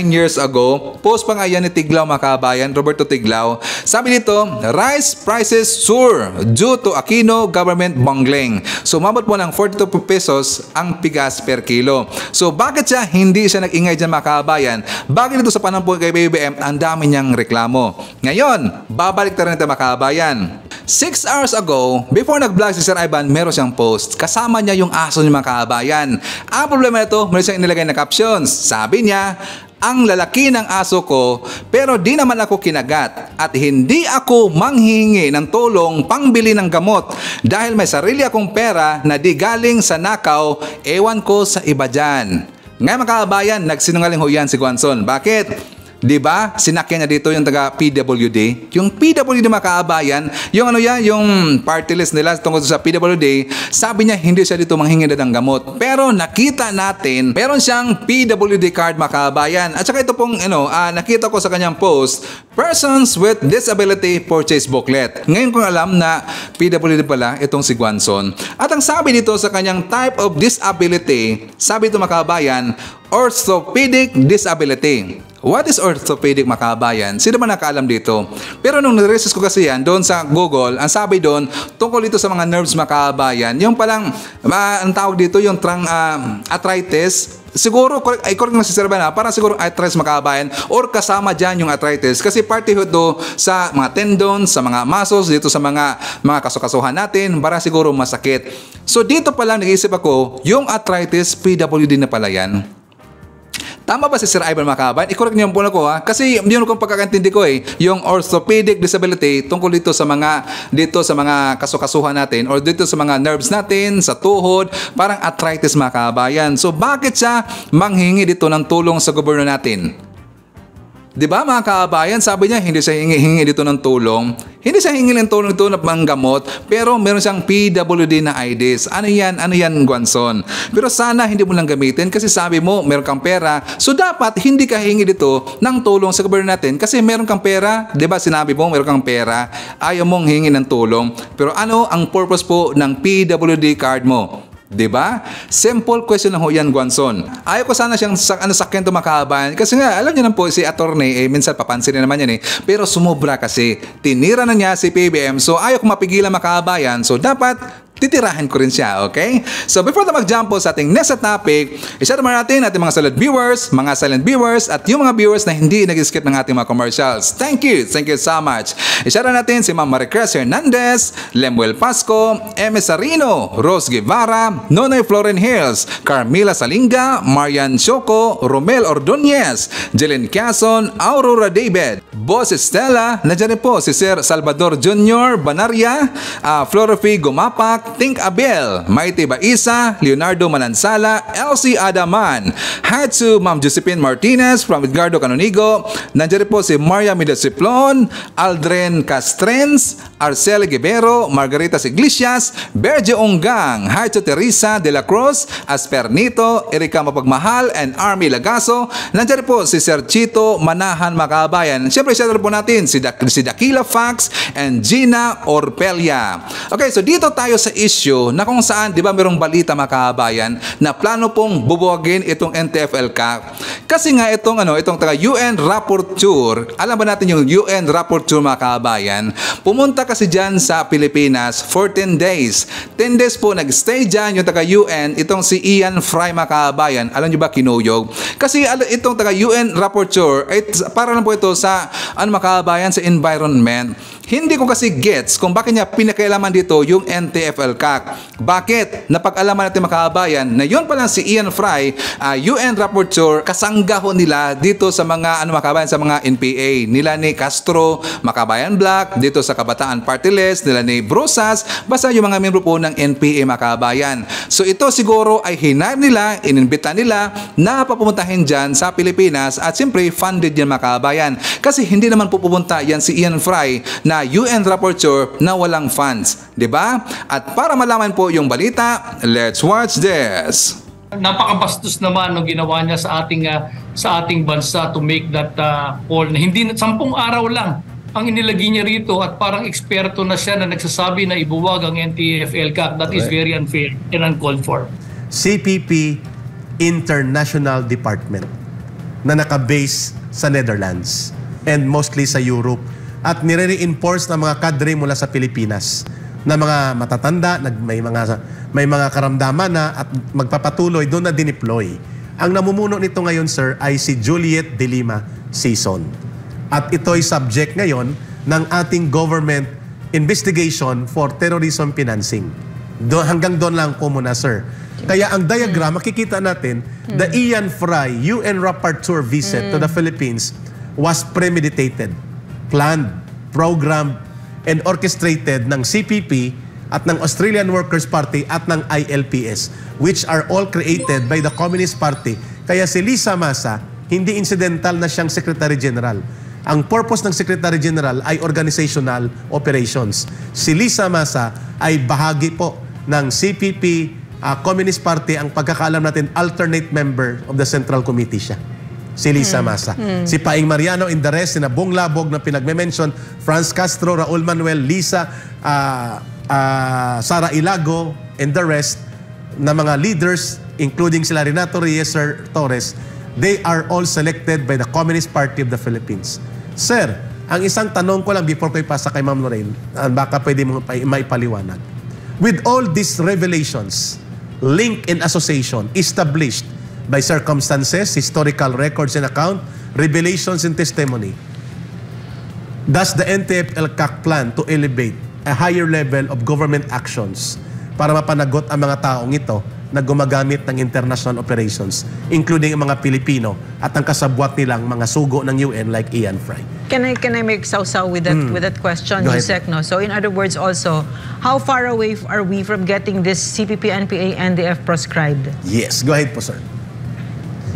years ago, post pa nga yan ni Tiglao mga kababayan, Roberto Tiglao. Sabi dito, rice prices soar due to Aquino government bungling. So umabot po ng 42 pesos ang bigas per kilo. So bakit siya hindi siya nag-ingay dyan mga kababayan? Bakit dito sa panahon po kay BBM ang dami niyang reklamo? Ngayon, babalik na rin ito mga kababayan. 6 hours ago, before nag-vlog si Sir Ivan, meron siyang post. Kasama niya yung aso niya mga kababayan. Ang problema nito, meron siyang inilagay na captions. Sabi niya, ang lalaki ng aso ko pero di naman ako kinagat at hindi ako manghingi ng tulong pangbili ng gamot dahil may sarili akong pera na di galing sa nakaw, ewan ko sa iba dyan. Ngayon mga kababayan, nagsinungaling ho yan si Guanzon. Bakit? Diba? Sinakyan niya dito yung taga PWD. Yung PWD mga kaabayan, yung yung party list nila tungkol sa PWD, sabi niya hindi siya dito manghingi ng gamot. Pero nakita natin, meron siyang PWD card mga kaabayan. At saka ito pong nakita ko sa kanyang post, Persons with Disability Purchase Booklet. Ngayon ko alam na PWD pala itong si Guanzon. At ang sabi dito sa kanyang type of disability, sabi ito mga kaabayan, orthopedic disability. What is orthopedic mga kabayan? Sino ba nakaalam dito? Pero nung nare-research ko kasi yan, doon sa Google, ang sabi doon, tungkol dito sa mga nerves mga kabayan, yung palang, ang tawag dito, yung arthritis, siguro, correct na si Sir Bana, parang siguro arthritis mga kabayan, or kasama dyan yung arthritis, kasi party ito sa mga tendons, sa mga muscles, dito sa mga kasukasuhan natin, para siguro masakit. So dito pa lang nag-iisip ako, yung arthritis, PWD na pala yan. Tama ba si Sir Ivan mga kabayan? I-correct niyo po na ko kasi yun kung pagkakantindi ko yung orthopedic disability tungkol dito sa mga kasukasuhan natin or dito sa mga nerves natin, sa tuhod, parang arthritis mga kabayan. So bakit siya manghingi dito ng tulong sa gobyerno natin? Diba mga kabayan, sabi niya hindi siya hingi dito ng tulong. Hindi siya hingi ng tulong dito ng gamot, pero meron siyang PWD na IDs. Ano yan Guanzon? Pero sana hindi mo lang gamitin kasi sabi mo meron kang pera. So dapat hindi ka hingi dito ng tulong sa gobyerno natin kasi meron kang pera. Diba sinabi mo meron kang pera, ayaw mong hingi ng tulong. Pero ano ang purpose po ng PWD card mo? Diba? Simple question lang ho yan, Guanzon. Ayaw ko sana siyang sakyan ito makahabayan. Kasi nga, alam niyo naman po, si attorney, minsan papansin naman yan pero sumobra kasi. Tinira na niya si PBM. So, ayaw ko mapigilan makahabayan. So, dapat titirahin ko rin siya, okay? So before na mag-jump po sa ating next topic, i-share naman natin ating mga silent viewers, at yung mga viewers na hindi nag-skip ng ating mga commercials. Thank you so much. I-share natin si Ma'am Maricruz Hernandez, Lemuel Pasco, M. Sarino, Rose Guevara, Nonoy Floren Hills, Carmila Salinga, Marian Choco, Romel Ordonez, Jelen Quezon, Aurora David, Boss Estela, nandiyan po si Sir Salvador Jr. Banaria, Florofi Gumapak, Think Abel, Maite Baisa, Leonardo Manansala, Elsie Adaman, hi to Ma'am Josephine Martinez from Edgardo Canonigo, nandiyan po si Maria Midasiplon, Aldren Castrens, Arcel Guevero, Margarita Iglesias, Berge Onggang, hi to Teresa de la Cruz, Aspernito, Erika Mapagmahal, and Army Lagaso, nandiyan po si Sir Chito Manahan Makabayan. Siyempre, share po natin si Dakila Fax and Gina Orpelia. Okay, so dito tayo sa issue na kung saan, di ba merong balita mga kababayan na plano pong bubuwagin itong NTF-ELCAC. Kasi nga itong taga UN Rapporteur, alam ba natin yung UN Rapporteur mga kababayan, pumunta kasi dyan sa Pilipinas for 10 days. 10 days po nag-stay dyan yung taga UN, itong si Ian Fry mga kababayan. Alam nyo ba kinuyog? Kasi itong taga UN Rapporteur, para lang po ito sa mga kababayan sa environment. Hindi ko kasi gets kung bakit niya pinakailaman dito yung NTF-ELCAC. Bakit? Napag-alaman natin mga kababayan na yun pa lang si Ian Fry, UN Rapporteur, kasanggaho nila dito sa mga mga kababayan sa mga NPA. Nila ni Castro, Makabayan Black, dito sa Kabataan Party List, nila ni Brusas, basta yung mga membro po ng NPA mga kababayan. So ito siguro ay hinire nila, inimbita nila na papumuntahin dyan sa Pilipinas at siyempre funded yan mga kababayan. Kasi hindi naman pupunta yan si Ian Fry na na UN rapporteur na walang funds, 'di ba? At para malaman po yung balita, let's watch this. Napakabastos naman no ginawa niya sa ating bansa to make that call na hindi 10 araw lang ang inilagay niya rito at parang eksperto na siya na nagsasabi na ibuwag ang NTF-ELCAC. That is very unfair and uncalled for. CPP International Department na nakabase sa Netherlands and mostly sa Europe at nire-reinforce ng mga kadre mula sa Pilipinas na mga matatanda, may mga karamdaman na at magpapatuloy doon na dineploy. Ang namumuno nito ngayon, sir, ay si Juliet de Lima Sison. At ito'y subject ngayon ng ating government investigation for terrorism financing. Hanggang doon lang po muna, sir. Kaya ang diagram, makikita natin, the Ian Fry UN Rapporteur visit to the Philippines was premeditated, planned, programmed, and orchestrated ng CPP at ng Australian Workers' Party at ng ILPS, which are all created by the Communist Party. Kaya si Lisa Masa, hindi incidental na siyang Secretary General. Ang purpose ng Secretary General ay organizational operations. Si Lisa Masa ay bahagi po ng CPP Communist Party. Ang pagkakaalam natin, alternate member of the Central Committee siya. Si Lisa Masa. Si Paing Mariano and the rest, sina Bong Labog na pinagme-mention, Franz Castro, Raul Manuel, Lisa, Sara Ilago, and the rest na mga leaders, including sila Renato Reyes, Sir Torres, they are all selected by the Communist Party of the Philippines. Sir, ang isang tanong ko lang before ko ipasa kay Ma'am Lorraine, baka pwede mo maipaliwanag. With all these revelations, link and association established by circumstances, historical records and account, revelations and testimony, does the NTF-ELCAC plan to elevate a higher level of government actions para mapanagot ang mga taong ito na gumagamit ng international operations, including ang mga Pilipino at ang kasabwat nilang mga sugo ng UN like Ian Fry? Can I make sausaw with that question, Yusek? No? So in other words also, how far away are we from getting this CPP-NPA NDF proscribed? Yes, go ahead po, sir.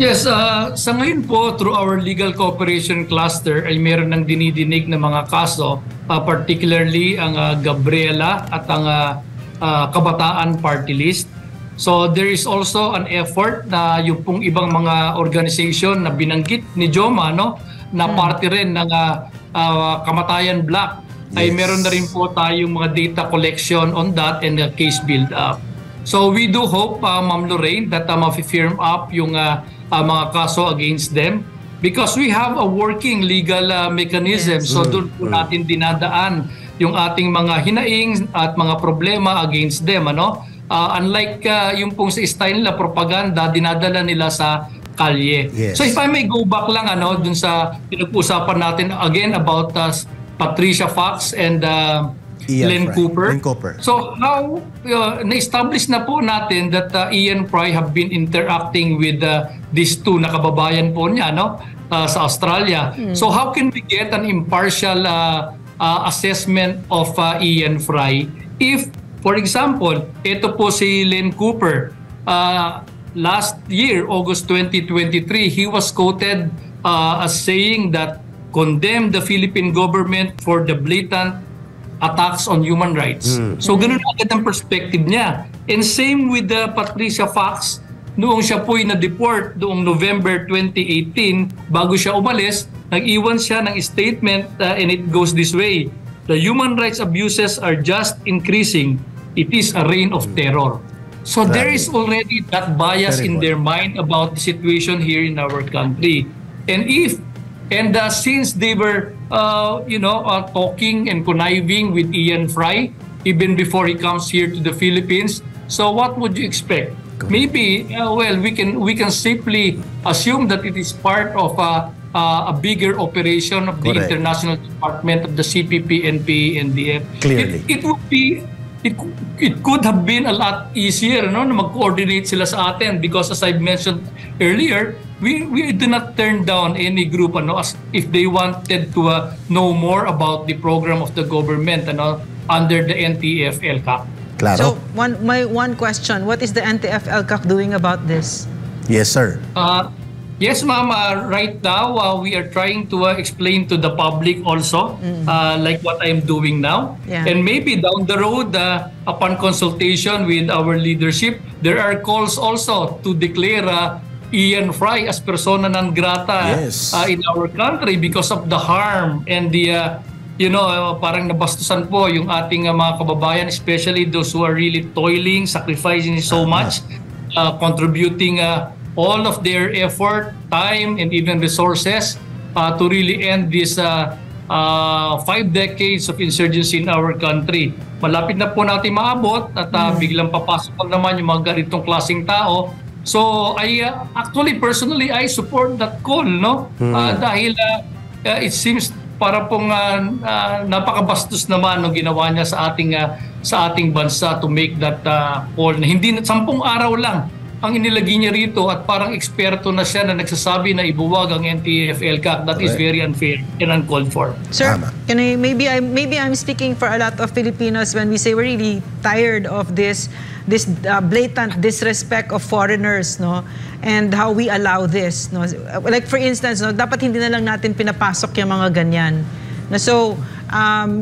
Yes, sa ngayon po, through our legal cooperation cluster ay meron ng dinidinig na mga kaso, particularly ang Gabriela at ang Kabataan Party List. So there is also an effort na yung pong ibang mga organization na binanggit ni Joma, no, na party rin ng Kamatayan Black, ay meron na rin po tayong mga data collection on that and the case build up. So we do hope, Ma'am Lorraine, that ma-firm up yung mga kaso against them because we have a working legal mechanism. So doon po natin dinadaan yung ating mga hinaing at mga problema against them, ano? Unlike yung pong sa style nila propaganda, dinadala nila sa kalye. So if I may go back lang dun sa pinag-usapan natin again about Patricia Fox and Len Cooper. So how na-establish na po natin that Ian Fry have been interacting with these two na kababayan po niya sa Australia. So how can we get an impartial assessment of Ian Fry if, for example, ito po si Len Cooper, last year, August 2023, he was quoted as saying that condemned the Philippine government for the blatant attacks on human rights. So ganun agad ang perspective niya. And same with Patricia Fox, noong siya po'y na-deport noong November 2018, bago siya umalis, nag-iwan siya ng statement and it goes this way: the human rights abuses are just increasing. It is a reign of terror. So there is already that bias in their mind about the situation here in our country. And since they were talking and conniving with Ian Fry even before he comes here to the Philippines, so what would you expect? Maybe we can simply assume that it is part of a bigger operation of the International Department of the CPP, NPA, NDF. Clearly, it could have been a lot easier, no, na mag-coordinate sila sa atin because as I've mentioned earlier, we do not turn down any group as if they wanted to know more about the program of the government under the NTF-ELCAC. Claro. So one question, what is the NTF-ELCAC doing about this? Yes, sir. Yes, ma'am. Right now, we are trying to explain to the public also, like what I'm doing now. Yeah. And maybe down the road, upon consultation with our leadership, there are calls also to declare Ian Fry as persona non grata in our country because of the harm and the, parang nabastusan po yung ating mga kababayan, especially those who are really toiling, sacrificing so much, contributing all of their effort, time, and even resources to really end this 5 decades of insurgency in our country. Malapit na po natin maabot at biglang papasok naman yung mga ganitong klaseng tao. So, actually, personally, I support that call, no? Dahil it seems para pong napakabastos naman ng ginawa niya sa ating bansa to make that call na hindi 10 araw lang ang inilagay niya rito at parang eksperto na siya na nagsasabi na ibuwag ang NTF-ELCAC. That is very unfair and uncalled for. Sir, maybe I'm speaking for a lot of Filipinos when we say we're really tired of this blatant disrespect of foreigners, no, and how we allow this, no. Like for instance, no, dapat hindi na lang natin pinapasok yung mga ganyan. No, so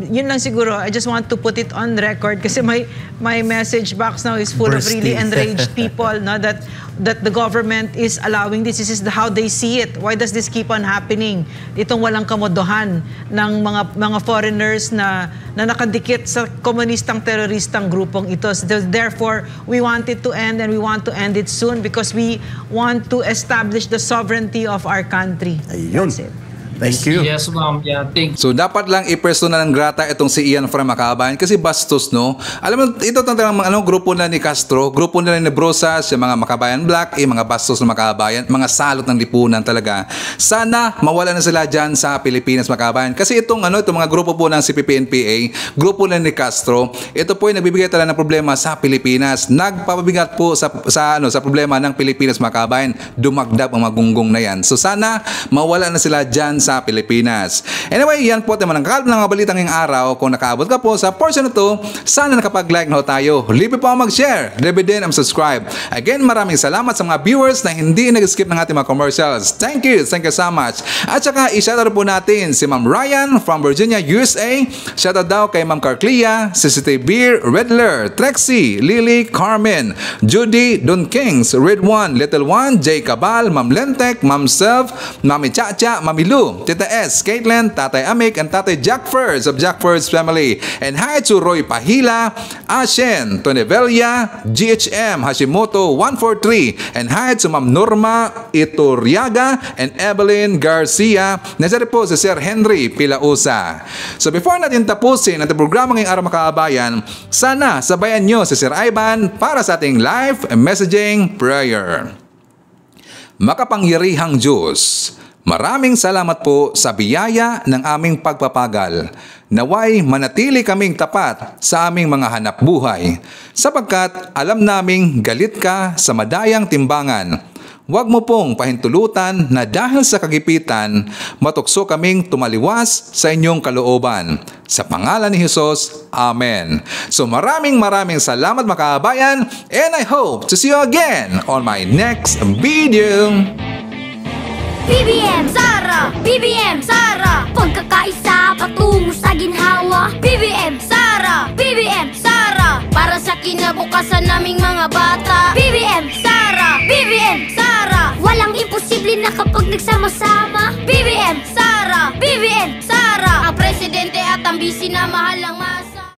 yun lang siguro. I just want to put it on record kasi my message box now is full of really enraged people, no, that the government is allowing this. This is how they see it. Why does this keep on happening? Itong walang kamodohan ng mga foreigners na nakadikit sa komunistang teroristang grupong ito. So therefore, we want it to end and we want to end it soon because we want to establish the sovereignty of our country. Ayun. That's it. Thank you. Yes, ma'am. Yeah, thank you. So dapat lang i-persona ng grata itong si Ian Fry, mga kababayan, kasi bastos, no? Alam mo, ito talagang grupo na ni Castro, grupo na ni Brosas, yung mga Makabayan Black, mga bastos na mga kababayan, mga salot ng lipunan talaga. Sana mawala na sila dyan sa Pilipinas, mga kababayan. Kasi itong mga grupo po ng CPP-NPA, grupo na ni Castro, ito po ay nagbibigay talaga ng problema sa Pilipinas. Nagpapabigat po sa problema ng Pilipinas, mga kababayan. Dumagdap ang magunggong na yan. So sana mawala na sila dyan sa Pilipinas. Anyway, yan po naman ang kakalap ng mga balitang ngayong araw. Kung nakaabot ka po sa portion na to, sana nakapag-like na tayo. Libre po mag-share, libre din ang subscribe. Again, maraming salamat sa mga viewers na hindi nag-skip ng ating mga commercials. Thank you so much. At saka, i-shoutout po natin si Ma'am Ryan from Virginia, USA. Shoutout daw kay Ma'am Carclia, City Beer, Redler, Trexie, Lily, Carmen, Judy, Don Kings, Red One, Little One, Jay Cabal, Ma'am Lentek, Ma'am Self, Mami Chacha, Mami Lu, Tita S, Caitlin, Tatay Amik, and Tatay Jack First of Jack First family. And hi to Roy Pahila, Ashen, Tonevelia, GHM, Hashimoto 143. And hi to Ma'am Norma Iturriaga and Evelyn Garcia. Nasari po si Sir Henry Pilausa. So before natin tapusin ang programa ngayong araw, mga kababayan, sana sabayan nyo si Sir Ivan para sa ating live messaging prayer. Makapangyarihang Diyos, maraming salamat po sa biyaya ng aming pagpapagal. Naway manatili kaming tapat sa aming mga hanap buhay, sapagkat alam naming galit ka sa madayang timbangan. Huwag mo pong pahintulutan na dahil sa kagipitan, matukso kaming tumaliwas sa inyong kalooban. Sa pangalan ni Jesus, Amen. So maraming salamat, mga kababayan, and I hope to see you again on my next video. BBM Sara! BBM Sara! Pagkakaisa patungo sa ginhawa. BBM Sara! BBM Sara! Para sa kinabukasan naming mga bata. BBM Sara! BBM Sara! Walang imposible na kapag nagsama-sama. BBM